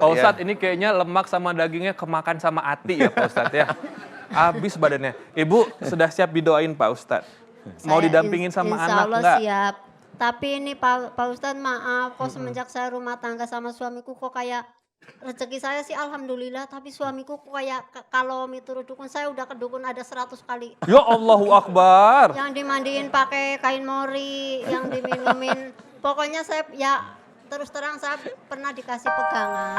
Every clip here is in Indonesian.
Pak Iya. Ustadz ini kayaknya lemak sama dagingnya kemakan sama ati ya Pak Ustadz ya. Habis badannya. Ibu sudah siap didoain Pak Ustadz? Mau Saya didampingin sama insya anak Allah enggak? siap. Tapi ini Pak Ustadz maaf, kok Mhm. semenjak saya rumah tangga sama suamiku kok kayak rezeki saya sih alhamdulillah, tapi suamiku kok kayak kalau miturut dukun saya udah ke dukun ada 100 kali. Ya Allahu Akbar. Yang dimandiin pakai kain mori, yang diminumin. Pokoknya saya ya terus terang saya pernah dikasih pegangan.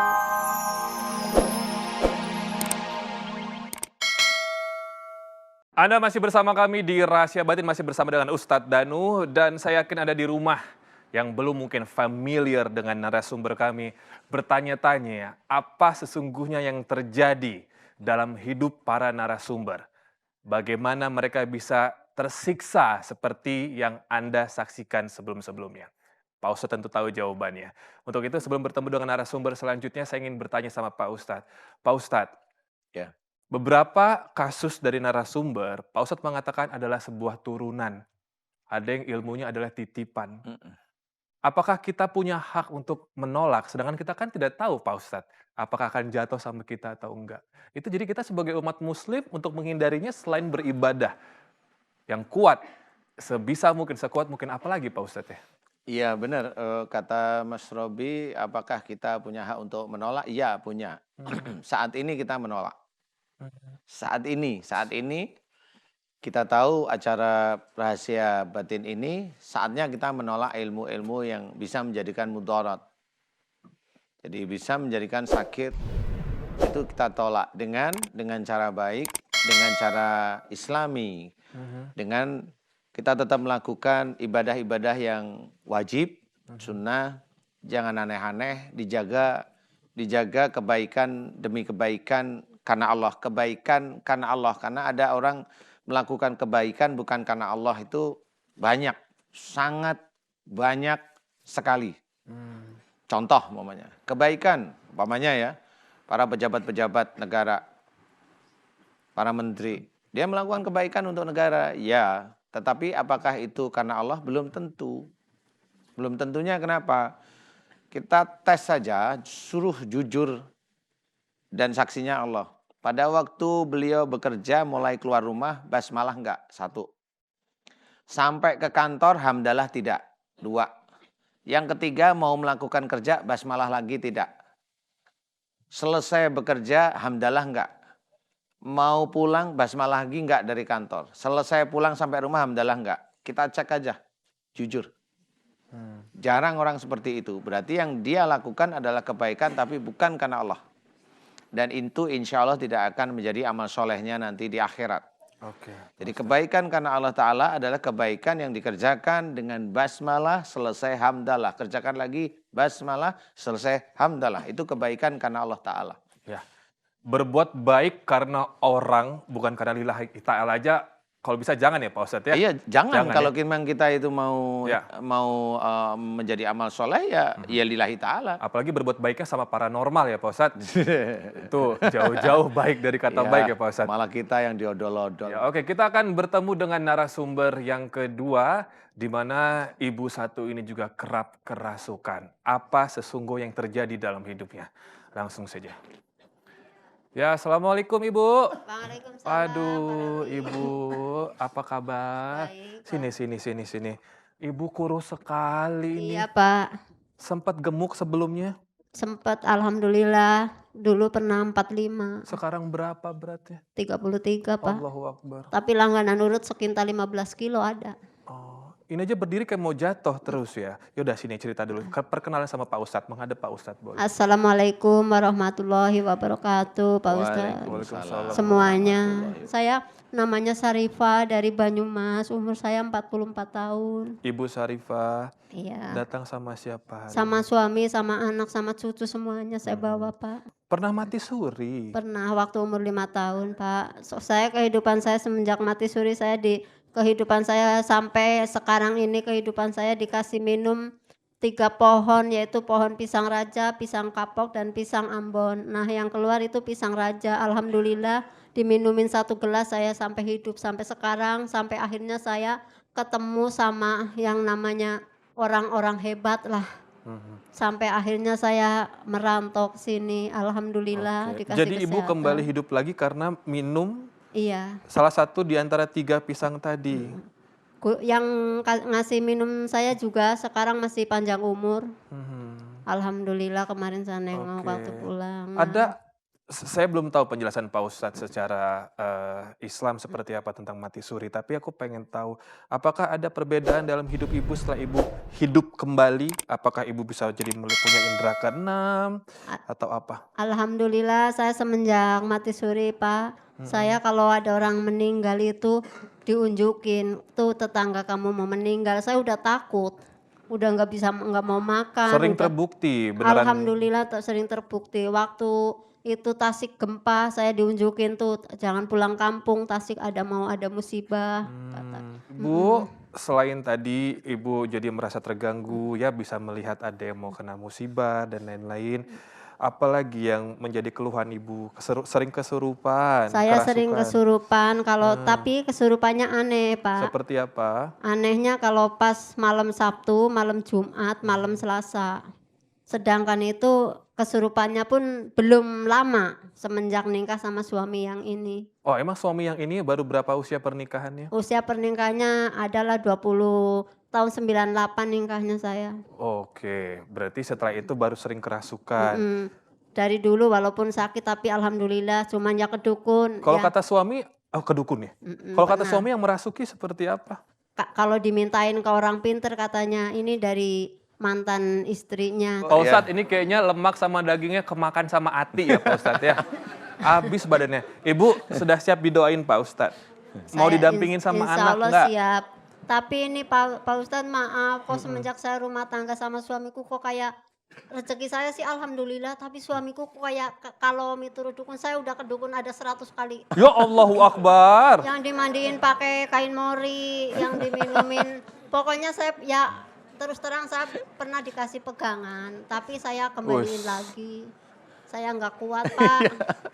Anda masih bersama kami di Rahasia Batin, masih bersama dengan Ustadz Danu, dan saya yakin Anda di rumah yang belum mungkin familiar dengan narasumber kami, bertanya-tanya apa sesungguhnya yang terjadi dalam hidup para narasumber. Bagaimana mereka bisa tersiksa seperti yang Anda saksikan sebelum-sebelumnya. Pak Ustadz tentu tahu jawabannya. Untuk itu sebelum bertemu dengan narasumber selanjutnya, saya ingin bertanya sama Pak Ustadz. Pak Ustadz, Ya. beberapa kasus dari narasumber, Pak Ustadz mengatakan adalah sebuah turunan. Ada yang ilmunya adalah titipan. Apakah kita punya hak untuk menolak, sedangkan kita kan tidak tahu Pak Ustadz, apakah akan jatuh sama kita atau enggak. Itu jadi kita sebagai umat muslim untuk menghindarinya selain beribadah yang kuat, sebisa mungkin, sekuat mungkin, apalagi Pak Ustadz ya? Iya benar, kata Mas Robi, apakah kita punya hak untuk menolak? Iya punya. Saat ini kita menolak. Saat ini kita tahu acara Rahasia Batin ini saatnya kita menolak ilmu-ilmu yang bisa menjadikan mudarat. Jadi bisa menjadikan sakit, itu kita tolak dengan cara baik, dengan cara islami, dengan kita tetap melakukan ibadah-ibadah yang wajib, sunnah, jangan aneh-aneh, dijaga kebaikan demi kebaikan karena Allah, kebaikan karena Allah. Karena ada orang melakukan kebaikan bukan karena Allah itu banyak, sangat banyak sekali. Contoh umpamanya, kebaikan umpamanya ya, para pejabat-pejabat negara, para menteri, dia melakukan kebaikan untuk negara, ya. Tetapi apakah itu karena Allah? Belum tentu. Belum tentunya kenapa? Kita tes saja, suruh jujur dan saksinya Allah. Pada waktu beliau bekerja mulai keluar rumah, basmalah enggak? 1. Sampai ke kantor, hamdalah tidak? 2. Yang ketiga mau melakukan kerja, basmalah lagi tidak? Selesai bekerja, hamdalah enggak? Mau pulang, basmalah lagi enggak dari kantor? Selesai pulang sampai rumah, hamdalah enggak? Kita cek aja, jujur. Jarang orang seperti itu. Berarti yang dia lakukan adalah kebaikan tapi bukan karena Allah. Dan itu insya Allah tidak akan menjadi amal solehnya nanti di akhirat. Oke. Jadi kebaikan karena Allah Ta'ala adalah kebaikan yang dikerjakan dengan basmalah selesai hamdalah. Kerjakan lagi basmalah selesai hamdalah. Itu kebaikan karena Allah Ta'ala. Ya. Berbuat baik karena orang, bukan karena lillahi ta'ala aja, kalau bisa jangan ya Pak Ustadz ya? Iya, jangan kalau ya? memang kita itu mau Ya. menjadi amal soleh ya lillahi ta'ala. Apalagi berbuat baiknya sama paranormal ya Pak Ustadz. Itu jauh-jauh baik dari kata baik ya Pak Ustadz. Malah kita yang diodol-odol. Ya, oke, kita akan bertemu dengan narasumber yang kedua, di mana ibu satu ini juga kerap kerasukan. Apa sesungguhnya yang terjadi dalam hidupnya? Langsung saja. Ya, Assalamualaikum Ibu. Waalaikumsalam. Aduh, Ibu, apa kabar? Baik, Sini. Ibu kurus sekali ini. Iya Pak, Sempat gemuk sebelumnya, sempat alhamdulillah. Dulu pernah 45, sekarang berapa beratnya? 33 Pak. Allahu Akbar. Tapi langganan urut sekitar 15 kilo ada. Oh, ini aja berdiri kayak mau jatuh terus ya. Yaudah sini cerita dulu. Perkenalan sama Pak Ustadz, menghadap Pak Ustadz boleh. Assalamualaikum warahmatullahi wabarakatuh Pak Ustadz. Waalaikumsalam. Semuanya. Saya namanya Sarifah dari Banyumas, umur saya 44 tahun. Ibu Sarifah Iya. datang sama siapa? hari Sama ini? suami, sama anak, sama cucu semuanya saya bawa Pak. Pernah mati suri? Pernah waktu umur 5 tahun Pak. Saya kehidupan saya semenjak mati suri, saya di kehidupan saya sampai sekarang ini kehidupan saya dikasih minum 3 pohon, yaitu pohon pisang raja, pisang kapok, dan pisang ambon. Nah yang keluar itu pisang raja. Alhamdulillah diminumin 1 gelas saya sampai hidup sampai sekarang. Sampai akhirnya saya ketemu sama yang namanya orang-orang hebat lah. Mhm. Sampai akhirnya saya merantau ke sini, alhamdulillah Oke. dikasih Jadi ibu kembali kesehatan. hidup lagi karena minum Iya, salah satu di antara 3 pisang tadi? mhm. Yang ngasih minum saya juga sekarang masih panjang umur. Mhm. Alhamdulillah kemarin saya nengok Oke. waktu pulang. Nah, Ada saya belum tahu penjelasan Pak Ustadz secara, Islam seperti apa tentang mati suri, tapi aku pengen tahu, apakah ada perbedaan dalam hidup ibu setelah ibu hidup kembali? Apakah ibu bisa jadi punya indera keenam a atau apa? alhamdulillah saya semenjak mati suri, Pak, saya Mhm. kalau ada orang meninggal itu diunjukin, "Tuh tetangga kamu mau meninggal," saya udah takut, udah nggak mau makan, Sering udah. terbukti beneran. Alhamdulillah sering terbukti. Waktu itu Tasik gempa saya diunjukin tuh, "Jangan pulang kampung, Tasik mau ada musibah," kata. Bu, Mhm. selain tadi Ibu jadi merasa terganggu ya bisa melihat ada yang mau kena musibah dan lain-lain, apalagi yang menjadi keluhan Ibu? Sering kesurupan, Saya sering kerasukan? kesurupan Mmm, tapi kesurupannya aneh, Pak. seperti apa? Anehnya kalau pas malam Sabtu, malam Jumat, malam Mhm. Selasa. Sedangkan itu kesurupannya pun belum lama semenjak nikah sama suami yang ini. Oh, emang suami yang ini baru berapa usia pernikahannya? Usia pernikahannya adalah 20 tahun 98 nikahnya saya. Oke, berarti setelah itu baru sering kerasukan. Mhm. Dari dulu walaupun sakit tapi alhamdulillah cuman ya ke dukun Kalau ya, kata suami oh ke dukun ya? Kalau kata pernah. suami yang merasuki seperti apa? Kalau dimintain ke orang pinter katanya ini dari mantan istrinya. Pak Oh Ustadz ya, ini kayaknya lemak sama dagingnya kemakan sama ati ya Pak Ustadz ya? Habis badannya. Ibu sudah siap didoain Pak Ustadz? Mau Saya didampingin sama insya anak Allah nggak? siap. Tapi ini Pak Ustadz maaf, kok Mhm. semenjak saya rumah tangga sama suamiku kok kayak rezeki saya sih alhamdulillah, tapi suamiku kok kayak kalau miturut dukun saya udah ke dukun ada 100 kali. Ya Allahu Akbar. Yang dimandiin pakai kain mori, yang diminumin. Pokoknya saya ya terus terang saya pernah dikasih pegangan, tapi saya kembaliin Wus. lagi. Saya nggak kuat, Pak.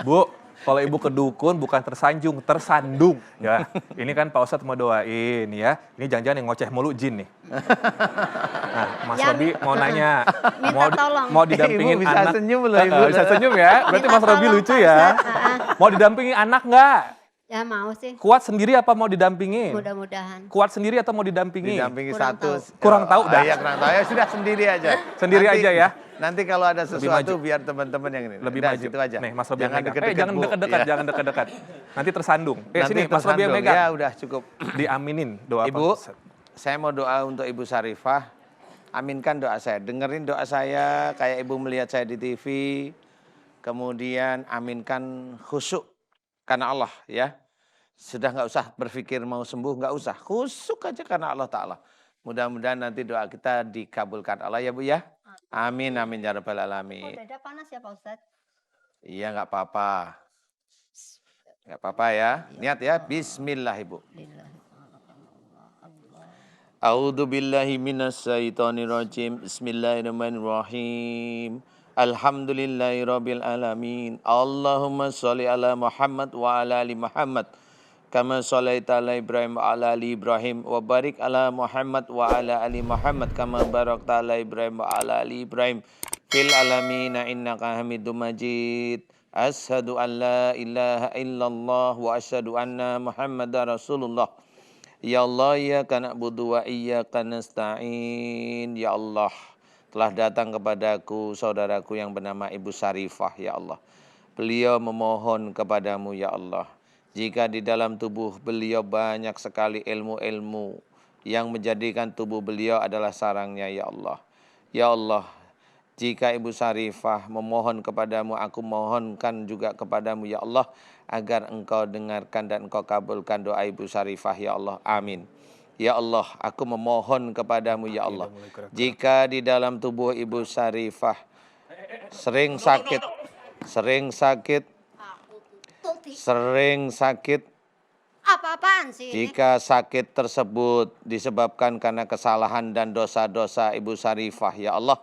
Bu, kalau ibu ke dukun bukan tersanjung, tersandung. Ya, ini kan Pak Ustadz mau doain ya. Ini jangan-jangan yang ngoceh mulu jin nih. Nah, Mas Ya Robi mau nanya, minta tolong. mau didampingin Ibu bisa anak. senyum loh, Ibu. Bisa senyum ya. Berarti Minta Mas Robi tolong, lucu Pak ya. Ustadz, heeh. Mau didampingin anak nggak? Ya mau sih, Kuat sendiri apa mau didampingin? mudah-mudahan. Kuat sendiri atau mau didampingi? didampingi Kurang satu. tahu. Kurang tahu dah. Iya kurang tahu. Ya sudah sendiri aja. Sendiri aja ya. Nanti kalau ada Lebih sesuatu maju. biar teman-teman yang ini. Lebih Udah, maju. situ aja. Nih, Mas Robi yang Jangan megang. deket-deket, Jangan Bu. deket-deket, Ya. jangan deket-deket. Nanti tersandung. Nanti Sini Mas Robi yang tersandung. megang. Ya udah cukup. Diaminin doa Ibu, Pak. saya mau doa untuk Ibu Sarifah. Aminkan doa saya. Dengerin doa saya kayak Ibu melihat saya di TV. Kemudian aminkan khusyuk karena Allah ya. Sudah nggak usah berpikir mau sembuh, nggak usah. Khusyuk aja karena Allah Ta'ala. Mudah-mudahan nanti doa kita dikabulkan Allah ya Bu ya. Amin, amin ya rabbal Oh, alamin. dada panas ya Pak Ustadz? Iya nggak apa-apa. Nggak apa-apa ya. Niat ya. Bismillah Ibu. A'udzu billahi minasyaitonir rajim. Bismillahirrahmanirrahim. Alhamdulillahirabbil alamin. Allahumma shalli ala Muhammad wa ala ali Muhammad. Kama shallaita ala Ibrahim wa ala ali Ibrahim wa barik ala Muhammad wa ala ali Muhammad kama barakta ala Ibrahim wa ala ali Ibrahim fil alamin innaka Hamidum Majid. Asyhadu an la ilaha illallah wa asyhadu anna Muhammadar Rasulullah. Ya Allah, iyyaka na'budu wa iyyaka nasta'in. Ya Allah, telah datang kepadaku saudaraku yang bernama Ibu Sarifah, ya Allah. Beliau memohon kepadamu, ya Allah. Jika di dalam tubuh beliau banyak sekali ilmu-ilmu yang menjadikan tubuh beliau adalah sarangnya, ya Allah. Ya Allah, jika Ibu Sarifah memohon kepadamu, aku mohonkan juga kepadamu, ya Allah, agar engkau dengarkan dan engkau kabulkan doa Ibu Sarifah, ya Allah. Amin. Ya Allah, aku memohon kepadamu, ya Allah. Jika di dalam tubuh Ibu Sarifah sering sakit, sering sakit, Apa-apaan sih ini? jika sakit tersebut disebabkan karena kesalahan dan dosa-dosa Ibu Sarifah, ya Allah,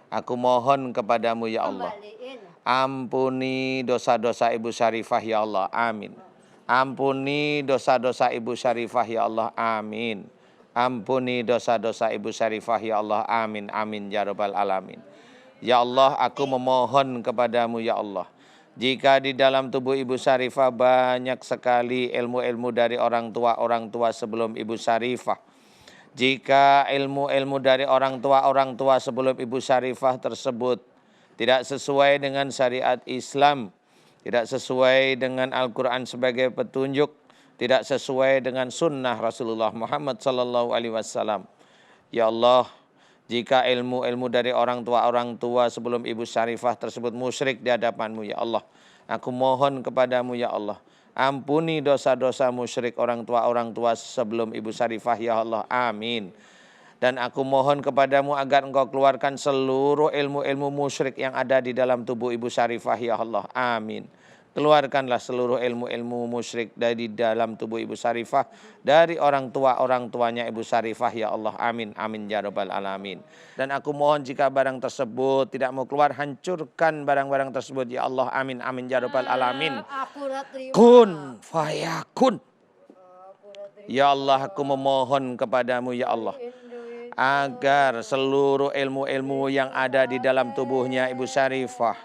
aku mohon kepadamu, ya Allah. Kembaliin. Ampuni dosa-dosa Ibu Sarifah, ya Allah. Amin. Ampuni dosa-dosa Ibu Sarifah, ya Allah. Amin. Ampuni dosa-dosa Ibu Syarifah ya Allah. Amin amin ya rabbal alamin. Ya Allah, aku memohon kepadamu ya Allah. Jika di dalam tubuh Ibu Syarifah banyak sekali ilmu-ilmu dari orang tua sebelum Ibu Syarifah. Jika ilmu-ilmu dari orang tua sebelum Ibu Syarifah tersebut tidak sesuai dengan syariat Islam, tidak sesuai dengan Al-Quran sebagai petunjuk, tidak sesuai dengan sunnah Rasulullah Muhammad sallallahu alaihi wasallam. Ya Allah, jika ilmu-ilmu dari orang tua sebelum Ibu Syarifah tersebut musyrik di hadapan-Mu ya Allah, aku mohon kepadamu ya Allah, ampuni dosa-dosa musyrik orang tua sebelum Ibu Syarifah ya Allah. Amin. Dan aku mohon kepadamu agar Engkau keluarkan seluruh ilmu-ilmu musyrik yang ada di dalam tubuh Ibu Syarifah ya Allah. Amin. Keluarkanlah seluruh ilmu-ilmu musyrik dari dalam tubuh Ibu Syarifah, dari orang tuanya Ibu Syarifah ya Allah. Amin amin ya rabbal alamin. Dan aku mohon jika barang tersebut tidak mau keluar, hancurkan barang-barang tersebut ya Allah. Amin amin ya rabbal alamin. Kun fayakun. Ya Allah, aku memohon kepadamu ya Allah, agar seluruh ilmu-ilmu yang ada di dalam tubuhnya Ibu Syarifah,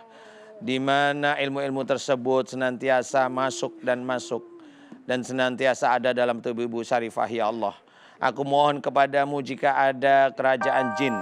di mana ilmu-ilmu tersebut senantiasa masuk dan senantiasa ada dalam tubuh Ibu Syarifah ya Allah. Aku mohon kepadamu jika ada kerajaan jin